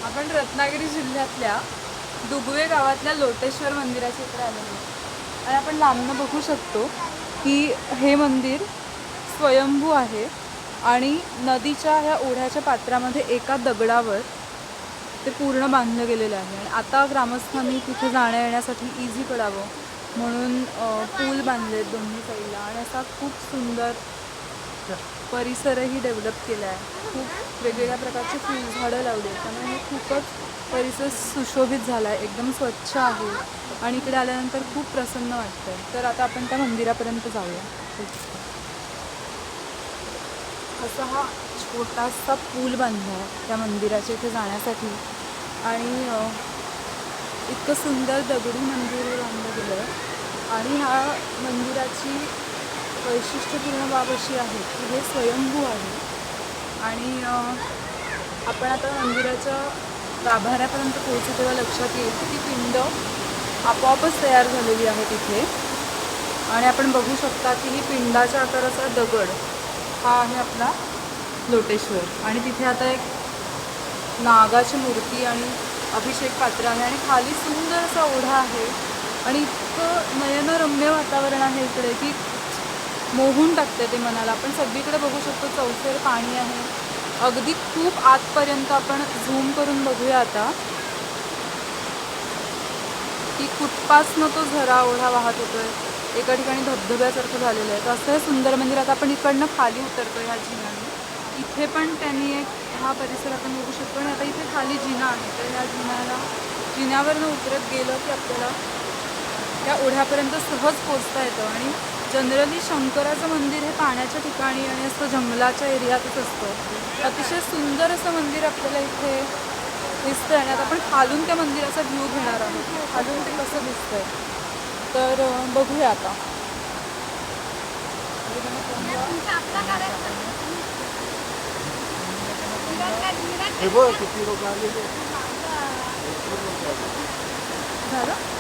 आपण रत्नागिरी जिल्ह्यातल्या दुगवे गावातल्या लोटेश्वर मंदिराच्या इकडे आलेलो आहोत आणि आपण लांबनं बघू शकतो की हे मंदिर स्वयंभू आहे आणि नदीच्या ह्या ओढ्याच्या पात्रामध्ये एका दगडावर ते पूर्ण बांधलं गेलेलं आहे. आणि आता ग्रामस्थांनी तिथे जाण्या येण्यासाठी इझी पडावं म्हणून पूल बांधले दोन्ही साईडला आणि असा खूप सुंदर परिसरही डेव्हलप केला आहे. खूप वेगवेगळ्या प्रकारचे फुलझाडं लावली आहेत त्यामुळे हे खूपच परिसर सुशोभित झाला आहे, एकदम स्वच्छ आहे आणि इकडे आल्यानंतर खूप प्रसन्न वाटतं आहे. तर आता आपण त्या मंदिरापर्यंत जाऊया. असा हा छोटासा पूल बांधला आहे त्या मंदिराच्या इथे जाण्यासाठी आणि इतकं सुंदर दगडी मंदिर बांधलं गेलं आहे. आणि ह्या मंदिराची वैशिष्ट्यपूर्ण बाब अशी आहे की हे स्वयंभू आहे आणि आपण आता मंदिराच्या गाभाऱ्यापर्यंत पोहोचू तेव्हा लक्षात येईल की ती पिंड आपोआपच तयार झालेली आहे तिथे. आणि आपण बघू शकता की ही पिंडाच्या आकाराचा दगड हा आहे आपला लोटेश्वर आणि तिथे आता एक नागाची मूर्ती आणि अभिषेक पात्र आहे आणि खाली सुंदर असा ओढा आहे आणि इतकं नयनरम्य वातावरण आहे इकडे की मोहून टाकते ते मनाला. आपण सगळीकडे बघू शकतो चौफेर पाणी आहे, अगदी खूप आतपर्यंत. आपण झूम करून बघूया आता की कुठपासनं तो झरा ओढा वाहत होतोय. एका ठिकाणी धबधब्यासारखं झालेलं आहे. तर असं हे सुंदर मंदिर. आता आपण इकडनं खाली उतरतो ह्या जिन्याने. इथे पण त्यांनी एक हा परिसर आपण बघू शकतो आणि आता इथे खाली जिना आहे. तर ह्या जिन्यावरनं उतरत गेलं की आपल्याला त्या ओढ्यापर्यंत सहज पोचता येतं. आणि जनरली शंकराचं मंदिर हे पाण्याच्या ठिकाणी आणि असं जंगलाच्या एरियातच असतं. अतिशय सुंदर असं मंदिर आपल्याला इथे दिसतंय आणि आता आपण खालून त्या मंदिराचा व्ह्यू घेणार आहोत. खालून ते कसं दिसतंय तर बघूया आता. हे बघ किती लोक आलेले झालं